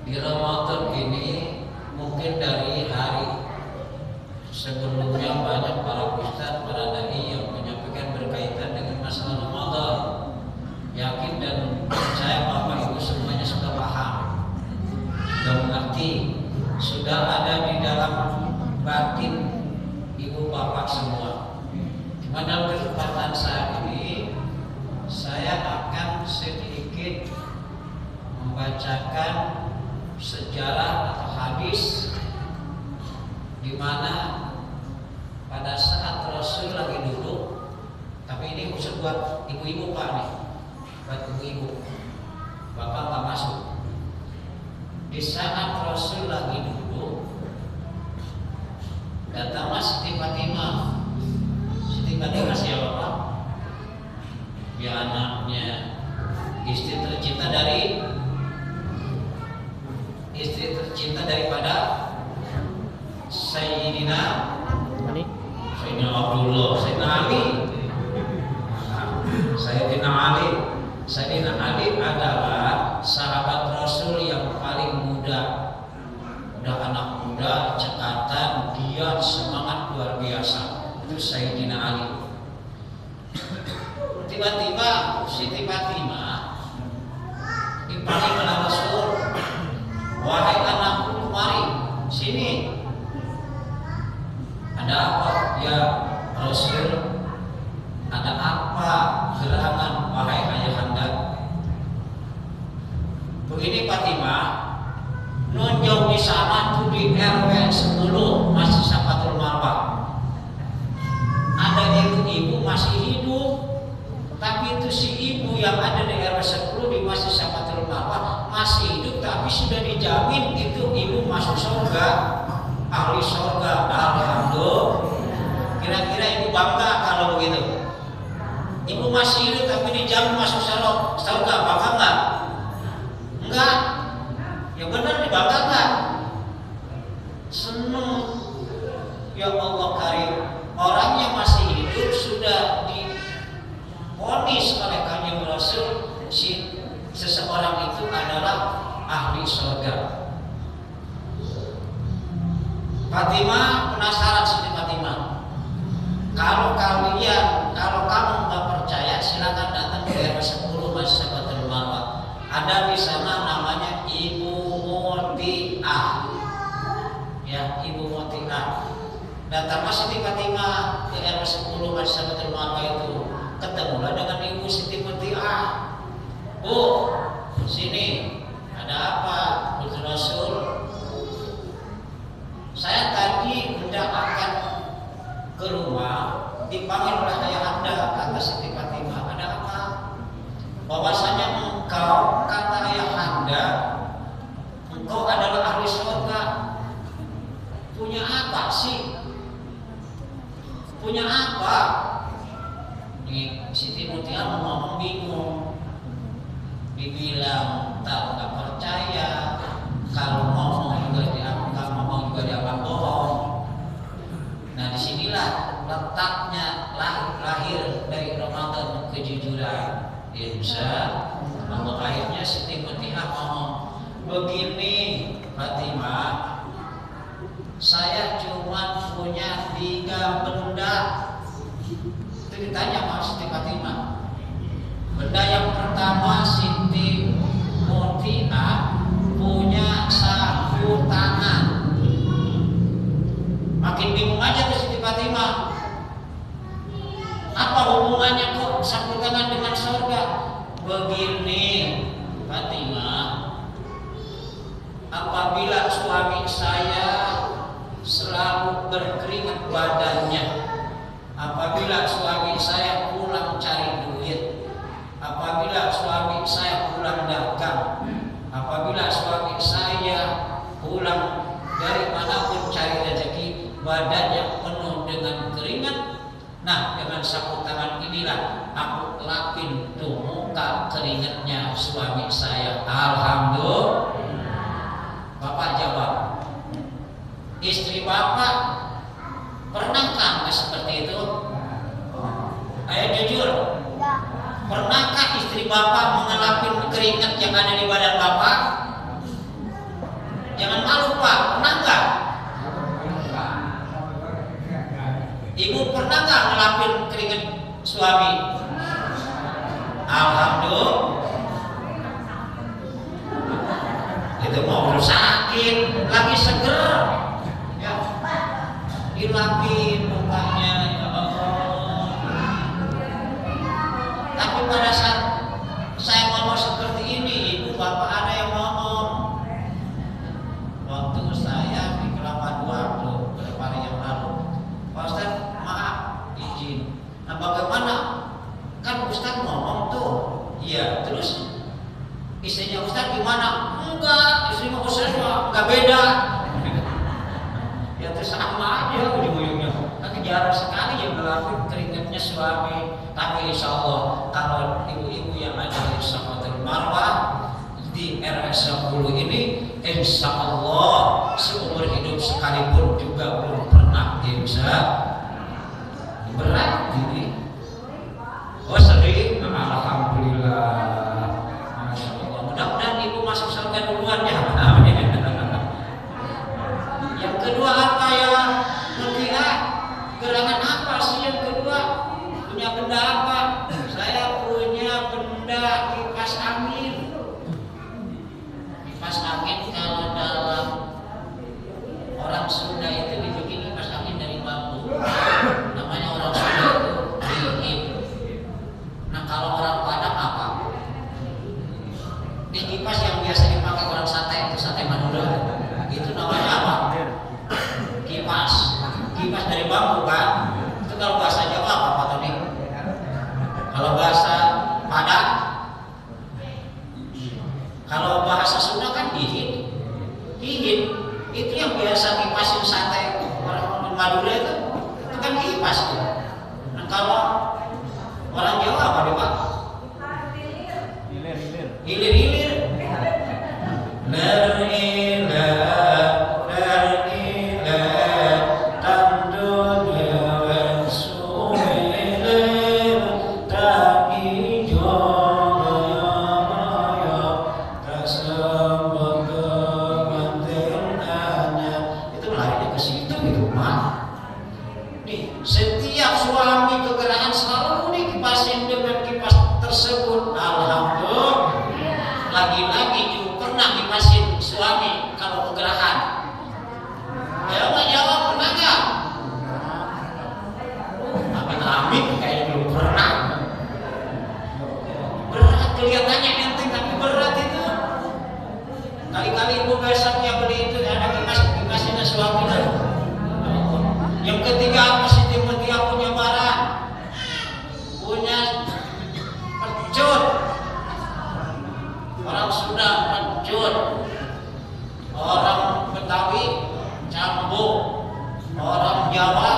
Di Ramadan ini mungkin dari hari sebelumnya banyak para ustaz, para dai yang menyampaikan berkaitan dengan masalah Ramadan. Yakin dan percaya Bapak Ibu semuanya sudah paham, sudah mengerti, sudah ada di dalam batin Ibu Bapak semua. Cuma dalam kesempatan saat ini saya akan sedikit membacakan sejarah atau hadis di mana pada saat Rasul lagi duduk, tapi ini khusus buat ibu-ibu Pak nih, buat ibu-ibu, Bapak nggak masuk. Di saat Rasul lagi duduk, datanglah Siti Fatimah. Siti Fatimah siapa Pak? Dia anaknya istri tercinta daripada Sayyidina Ali, Sayyidina Abdullah, Sayyidina Ali. Sayyidina Ali adalah sahabat Rasul yang paling muda. Udah anak muda, cekatan, giat, semangat luar biasa. Itu Sayyidina Ali. Tiba-tiba Siti Fatimah dipanggil oleh Rasul, wahai anakku, mari sini. Ada apa ya Rasul? Ada apa gerangan wahai ayahanda? Begini Fatimah, nunjuk di sana tuh di RW 10 masih Safatul Marwah. Ada ibu-ibu masih hidup, tapi itu si ibu yang ada di RW 10 di masih Safatul Marwah masih hidup, tapi sudah dijamin itu ibu masuk surga, ahli surga. Alhamdulillah. Kira-kira ibu bangga kalau begitu? Ibu masih hidup tapi dijamin masuk surga, bangga enggak? Enggak. Ya benar, dibanggakan. Senang. Ya Allah karim. Orang yang masih hidup sudah divonis oleh Kanjeng Rasul, seseorang itu adalah ahli surga. Fatimah penasaran, Siti Fatimah. Kalau kamu nggak percaya, silakan datang ke RW 10 Masjid Safatul Marwah. Ada di sana namanya Ibu Motiah. Ya, Ibu Motiah. Datanglah Siti Fatimah ke RW 10 Masjid Safatul Marwah itu. Ketemulah dengan Ibu Siti Motiah. Bu, sini. Ada apa, Putra Rasul? Saya tadi hendak akan ke rumah, dipanggil oleh ayahanda, kata Siti Fatimah. Ada apa? Bahwasanya engkau, kata ayahanda, engkau adalah ahli surga. Punya apa sih? Punya apa? Di Siti Mutia ngomong bingung. Dibilang tak percaya, kalau ngomong juga dianggap bohong. Nah, disinilah letaknya lahir dari Ramadan kejujuran. Insya Allah akhirnya Siti Fatimah ngomong, begini Fatimah, saya cuma punya 3 benda. Itu ditanya sama Siti Fatimah. Benda yang pertama, Siti Mutia punya sapu tangan. Makin bingung aja tuh Siti Fatimah. Apa hubungannya kok sapu tangan dengan surga? Begini Fatimah, apabila suami saya selalu berkeringat badannya, apabila suami saya pulang cari duit, apabila suami saya pulang dagang, apabila suami saya pulang dari manapun cari rezeki, badannya penuh dengan keringat. Nah, dengan sapu tangan inilah aku lapin tuh muka keringatnya suami saya. Alhamdulillah. Bapak jawab, istri bapak pernahkah nggak seperti itu? Ayo jujur, pernahkah istri bapak mengalami keringat yang ada di badan bapak? suami? Alhamdulillah. Itu mau sakit, lagi seger, ya, dilapin mukanya, ya Allah. Tapi pada saat saya ngomong seperti ini, ibu bapak ada yang ngomong. Waktu saya di Kelapa II tuh beberapa hari yang lalu, Pak Ustaz, maaf, izin. Nah bagaimana? Kan Ustaz ngomong tuh, iya. Terus istrinya Ustaz gimana? Enggak, istri mau Ustaz enggak beda. Ya terus sama aja ujung-ujungnya. Kan jarang sekali yang ngelakuin keringatnya suami. Tapi insya Allah kalau ibu-ibu yang ada di Safatul Marwah di RS 10 ini, insya Allah seumur hidup sekalipun juga belum pernah dia bisa berat ini. Oh sering, alhamdulillah. Mudah-mudahan ibu masuk surga duluan ya. Yang kedua apa ya? Mengira gerangan apa sih yang kedua? Punya benda apa? Saya punya benda kipas angin. Kipas angin kalau dalam orang Sunda itu dibikin kipas angin dari bambu. Namanya orang Sunda itu bikin. Nah kalau orang Padang apa? Ini kipas yang biasa dipakai orang sate, itu sate Madura. Itu namanya apa? Kipas. Kipas dari bambu kan? Itu kalau bahasa Jawa apa Pak Tony? Kalau bahasa Padang? Kalau bahasa Sunda kan hihin. Hihin itu yang biasa kipasin sate orang Madura itu kan kipas tuh. Nah kalau orang Jawa apa nih Pak? Hilir-hilir. Setiap suami kegerahan selalu dikipasin dengan kipas tersebut. Alhamdulillah. Lagi-lagi ibu pernah kipasin suami kalau kegerahan. Jawab pernah nggak? Amin kayaknya belum pernah. Berat kelihatannya enteng tapi berat itu. Kali-kali ibu besoknya beli itu ada kipasin suami. Yang ketiga apa sih? Dia punya barang, punya pecut. Orang Sunda pecut, orang Betawi cambuk, orang Jawa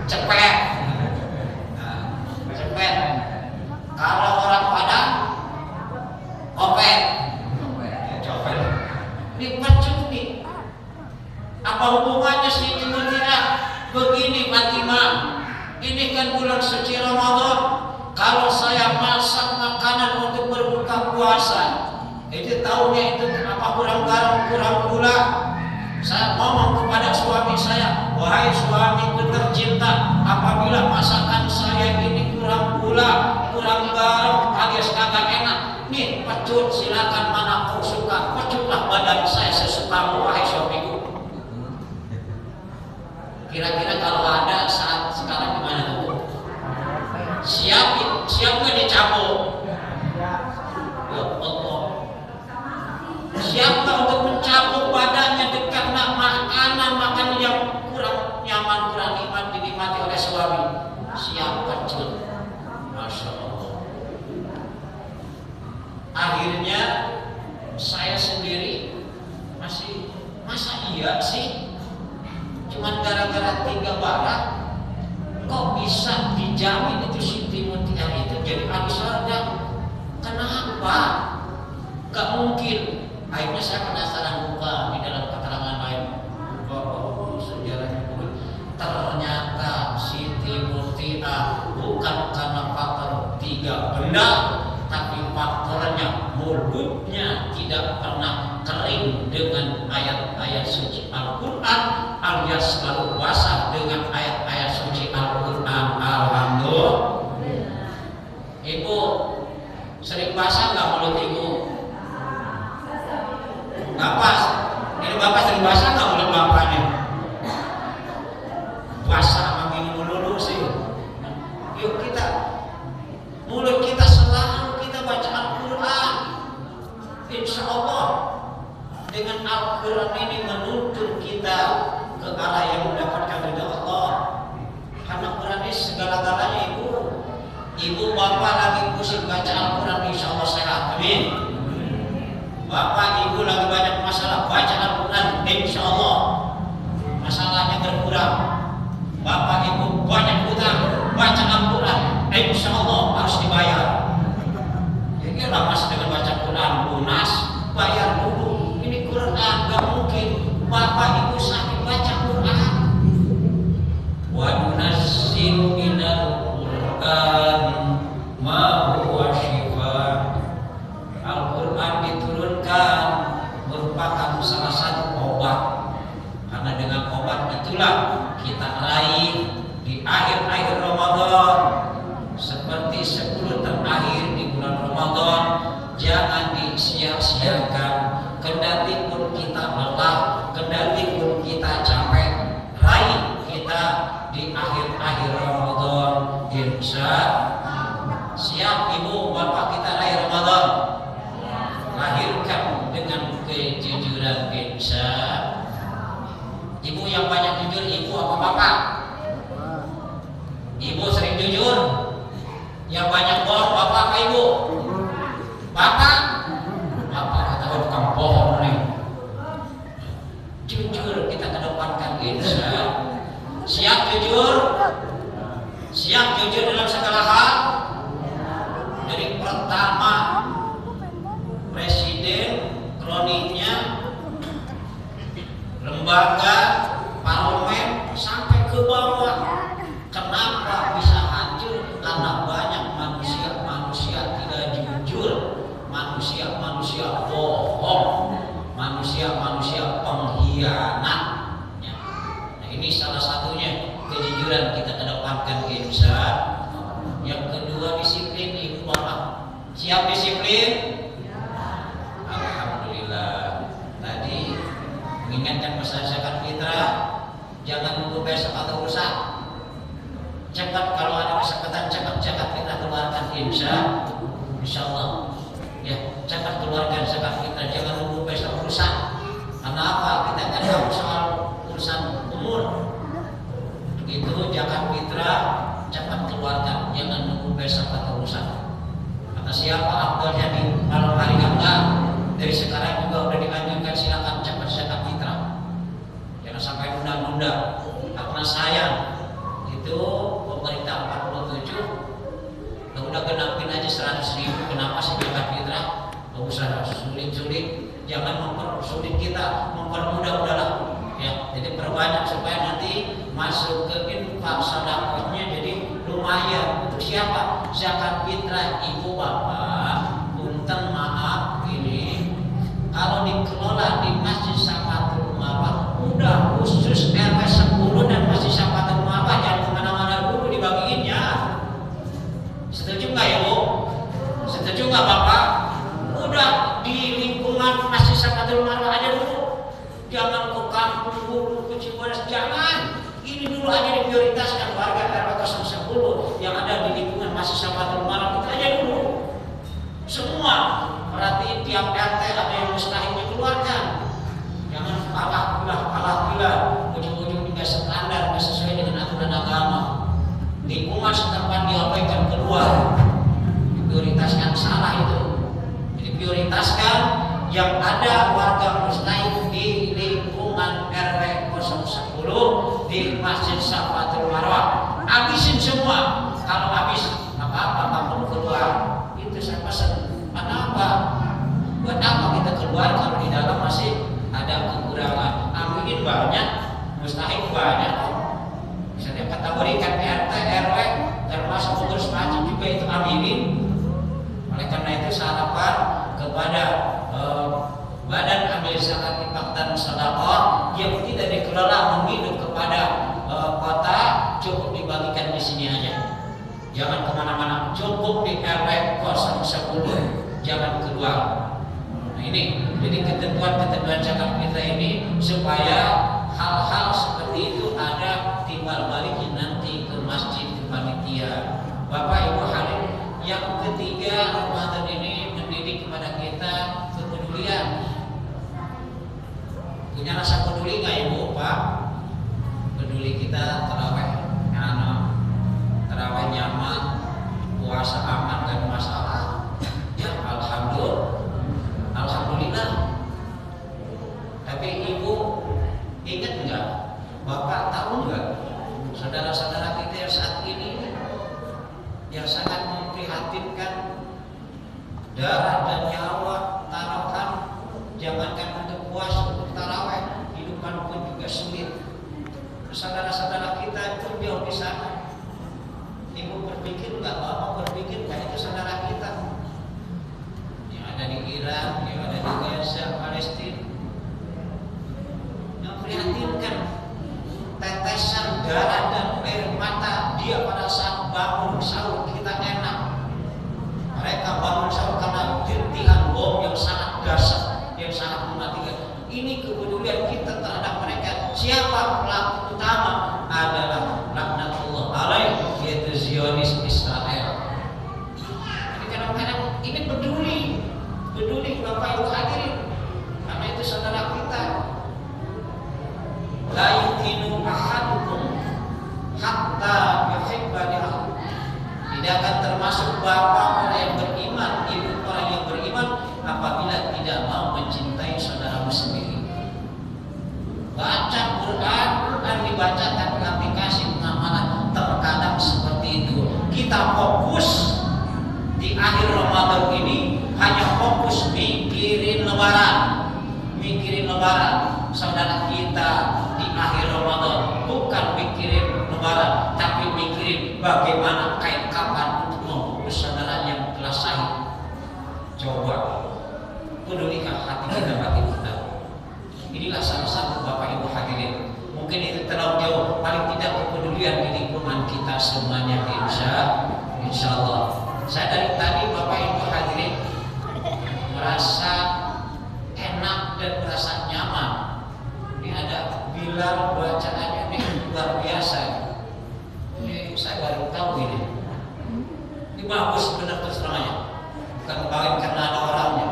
cepet. Cepet. Kalau orang Padang opet. Copet. Ini pecut nih. Apa hubungannya sih Timur Tengah? Begini Fatimah, ini kan bulan suci Ramadan. Kalau saya masak makanan untuk berbuka puasa, itu tahunya itu apa kurang garam, kurang gula. Saya ngomong kepada suami saya, wahai suamiku tercinta, apabila masakan saya ini kurang gula, kurang garam, alias kagak enak, nih pecut silakan mana kau suka, pecutlah badan saya sesukamu wahai suamiku. Kira-kira kalau ada saat sekarang gimana tuh? Siap nggak dicabut? Ya Allah. Siap nggak untuk mencabut badannya karena makanan yang kurang nyaman, kurang nikmat dinikmati oleh suami? Siap pecut. Masya Allah. Akhirnya saya sendiri masih masa iya sih? Cuman gara-gara 3 barang kok bisa dijamin itu Siti Mutiara itu jadi ahli surga? Kenapa? Gak mungkin. Akhirnya saya penasaran buka di dalam keterangan lain. Sejarahnya ternyata Siti Mutiara bukan karena faktor 3 benda, tapi faktornya mulutnya tidak pernah kering dengan ayat-ayat suci Al-Quran alias selalu basah Sering basah nggak mulut ibu? Nggak pas. Ini bapak sering basah nggak mulut bapaknya? Basah sama minum dulu sih. Yuk kita, mulut kita selalu kita baca Al-Quran. Insya Allah dengan Al-Quran ini menuntun kita ke arah yang mendapatkan ridha Allah. Karena Quran ini segala-galanya ibu. Ibu bapak lagi pusing baca Al-Quran, insya Allah sehat. Amin. Bapak ibu lagi banyak masalah, baca Al-Quran, insya Allah masalahnya berkurang. Bapak ibu banyak hutang, baca Al-Quran, insya Allah harus dibayar. Jadi lama dengan baca Quran lunas, bayar dulu. Ini Quran gak mungkin bapak ibu sakit baca Quran. Wa nunazzilu minal Quran ma huwa shifaa. Al-Quran diturunkan merupakan salah satu obat. Karena dengan obat itulah kita raih di akhir-akhir Ramadan, seperti 10 terakhir di bulan Ramadan. Jangan disia-siakan. Kendati pun kita lelah, kendati pun kita capek, raih kita di akhir-akhir Ramadan. Insya siap ibu bapak kita raih Ramadan, lahirkan dengan kejujuran. Insya ibu yang banyak jujur, ibu apa bapak? Ibu sering jujur. Yang banyak bohong bapak apa ibu? Bapak? Bapak kata tukang bohong nih. Jujur kita kedepankan. Insya siap jujur. Siap jujur dalam segala hal. Dari pertama presiden, kroniknya, lembaga, parlemen, sampai ke bawah. Kenapa bisa hancur? Karena banyak manusia tidak jujur, manusia bohong, manusia pengkhianat. Nah, ini salah satunya kejujuran kita kedepankan. Insya. Yang kedua disiplin ibu bapak. Siap disiplin? Alhamdulillah. Tadi mengingatkan masalah zakat fitrah, jangan nunggu besok atau lusa. Cepat kalau ada kesempatan cepat zakat fitrah keluarkan. Insya Allah. Ya, cepat keluarkan zakat fitrah, jangan nunggu besok lusa. Karena apa? Kita akan tahu soal urusan umur. Itu zakat fitrah cepat keluarkan, jangan nunggu besok atau lusa. Kata siapa afdalnya di malam hari? Enggak. Dari sekarang juga udah dianjurkan, silakan cepat zakat fitrah. Jangan sampai nunda-nunda. Karena sayang itu pemerintah 47 udah genapin aja 100.000. Kenapa sih zakat fitrah? Gak usah sulit-sulit. Jangan mempersulit kita, mempermudah udahlah. Ya, jadi perbanyak supaya nanti masuk ke infak sedekahnya jadi lumayan. Untuk siapa? Zakat fitrah ibu bapak. Punten maaf, ini kalau dikelola di Masjid Safatul Marwah, udah khusus RW 10 dan Masjid Safatul Marwah, jangan kemana-mana dulu dibagiinnya. Setuju nggak ya bu? Setuju nggak bapak? Udah di lingkungan Masjid Safatul Marwah aja dulu. Jangan ke kampung dulu, ke Cibodas, jangan. Ini dulu aja diprioritaskan warga RW 010 yang ada di lingkungan Masjid Safatul Marwah, itu aja dulu. Semua perhatiin tiap RT ada yang mustahilnya keluarkan. Jangan kalah, ujung-ujung tidak standar, tidak sesuai dengan aturan agama. Lingkungan setempat diabaikan keluar, diprioritaskan, salah itu. Jadi prioritaskan yang ada warga mustahil di lingkungan RW 010 di Masjid Safatul Marwah. Habisin semua. Kalau habis apa-apa kamu keluar. Itu saya pesan. Kenapa? Buat apa kita keluar kalau di dalam masih ada kekurangan? Aminin banyak, mustahil banyak. Misalnya kategorikan RT, RW, termasuk pengurus masjid juga itu aminin. Oleh karena itu harapan kepada Badan Amil Zakat Infak dan Sedekah yang tidak dikelola menghidup kepada kota, cukup dibagikan di sini aja. Jangan kemana-mana, cukup di RW 010, jangan keluar. Nah ini, jadi ketentuan-ketentuan zakat kita ini supaya hal-hal seperti itu ada timbal baliknya nanti ke masjid, ke panitia. Bapak Ibu hadirin, yang ketiga, Ramadan ini mendidik kepada kita kepedulian. Punya rasa peduli nggak Ibu Pak? Peduli kita terawih, terawih nyaman, puasa aman dan masalah. Ya alhamdulillah. Tapi Ibu ingat nggak? Bapak tahu nggak? Saudara-saudara kita yang saat ini yang sangat memprihatinkan, darah dan nyawa taruhan, jangankan untuk puasa, untuk tarawih, hidupan pun juga sulit. Saudara-saudara kita itu jauh di sana. Ibu berpikir nggak, Bapak berpikir nggak, itu saudara kita yang ada di Irak, yang ada di Gaza, Palestina, yang prihatinkan tetesan darah dan air mata dia pada saat bangun sahur kita enak. Mereka bangun sahur karena jentihan bom yang sangat dahsyat, yang sangat mematikan. Ini kepedulian kita terhadap mereka. Siapa pelaku utama? Adalah laknatullah alaih, yaitu Zionis Israel. Jadi kadang-kadang ini peduli Bapak Ibu hadirin, karena itu saudara kita. La yumkinu ahadukum hatta yuhibba li akhihi. Tidak akan termasuk bapak orang yang beriman, ibu orang yang beriman apabila tidak mau mencintai saudaramu sendiri. Baca Quran dibaca tapi aplikasi pengamalan terkadang seperti itu. Kita fokus di akhir Ramadan ini hanya fokus mikirin lebaran. Saudara kita di akhir Ramadan bukan mikirin lebaran, tapi mikirin bagaimana kayak kapan untuk membungkus saudara yang telah sahih. Coba pedulikan hati kita, hati kita. Inilah salah satu Bapak Ibu hadirin. Mungkin itu terlalu jauh, paling tidak kepedulian di lingkungan kita semuanya, insya Allah. Saya dari tadi Bapak Ibu hadirin merasa enak dan merasa nyaman. Ini ada Bilal bacaannya ini luar biasa. Ini saya baru tahu ini. Ini bagus benar terus terangnya. Bukan kembali karena ada orangnya.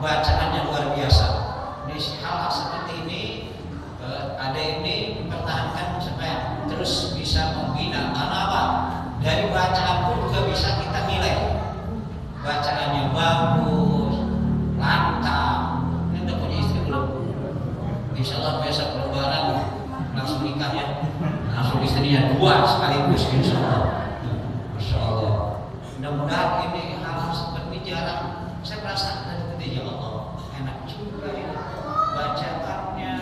Bacaannya luar biasa. Ini hal-hal seperti ini ada ini dipertahankan supaya terus bisa membina. Karena apa? Dari bacaan pun juga bisa kita nilai. Bacaannya bagus, lantang. Ini udah punya istri belum? Insya Allah besok lebaran langsung nikahnya, langsung istrinya 2 sekaligus, insya Allah. Masya Allah. Mudah-mudahan ini hal seperti jarang. Saya merasa ya Allah, enak juga ini bacaannya,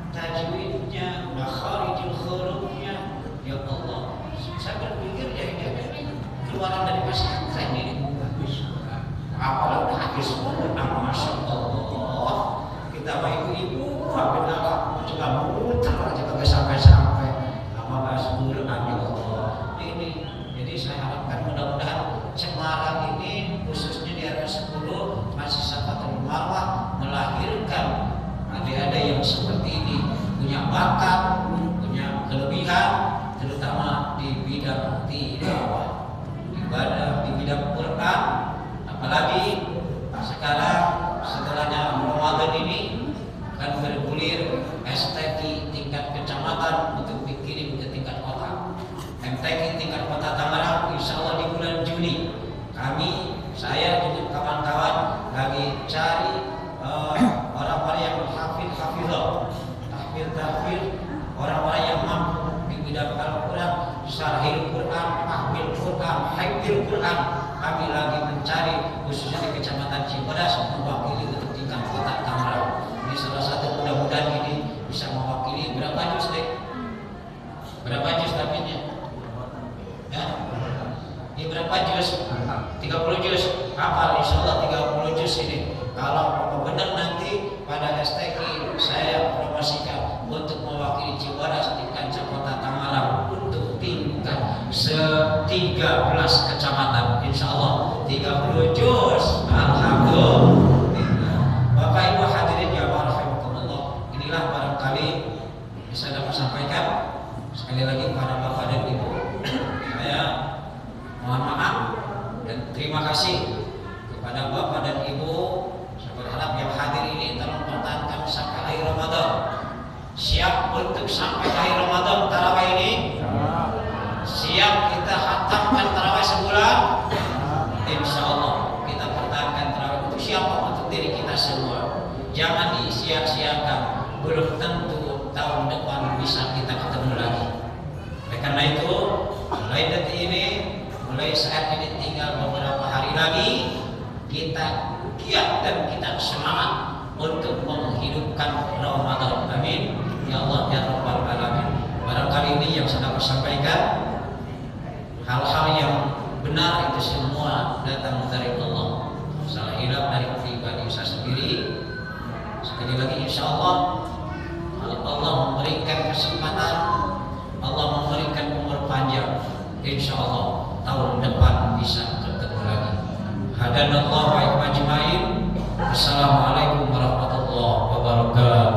tajwidnya, makharijul hurufnya. Ya Allah, saya berpikir ya keluaran dari pesantren ini bagus. Apalagi udah habis semua, masya Allah. Kita ibu-ibu, hampir Allah juga muter aja kagak sampai-sampai. Apa masuk ya Allah. Ini, jadi saya harapkan mudah-mudahan Semarang ini khususnya di RW 10 masih Safatul Marwah melahirkan adik-adik yang seperti ini, punya bakat, punya kelebihan, terutama di bidang tilawah, ibadah, di bidang Quran. Apalagi sekarang setelahnya Ramadan ini akan bergulir STQ tingkat kecamatan untuk dikirim ke tingkat kota. MTQ tingkat kota Tangerang insya Allah di bulan Juni. Saya dengan kawan-kawan lagi cari orang-orang yang hafidh, orang-orang yang mampu di bidang Al-Quran, syarhil Quran, tahfidz Quran, hafidz Quran. Kami lagi mencari khususnya di Kecamatan Cibodas mewakili untuk tingkat kota Tangerang. Ini salah satu, mudah-mudahan ini bisa mewakili. Berapa juz deh? Berapa juz dapatnya? Ya? Ini berapa juz? 30 juz. untuk diri kita semua. Jangan disia-siakan, belum tentu tahun depan bisa kita ketemu lagi. Oleh karena itu, mulai detik ini, mulai saat ini tinggal beberapa hari lagi, kita giat dan kita semangat untuk menghidupkan Ramadan. Amin. Ya Allah ya Rabbal Alamin. Barangkali ini yang sedang saya sampaikan, hal-hal yang benar itu semua datang dari Allah. Salah hilaf dari pribadi saya sendiri. Sekali lagi insya Allah, Allah memberikan kesempatan, Allah memberikan umur panjang, insya Allah tahun depan bisa ketemu lagi. Hadanallahu wa ajmain. Assalamualaikum warahmatullahi wabarakatuh.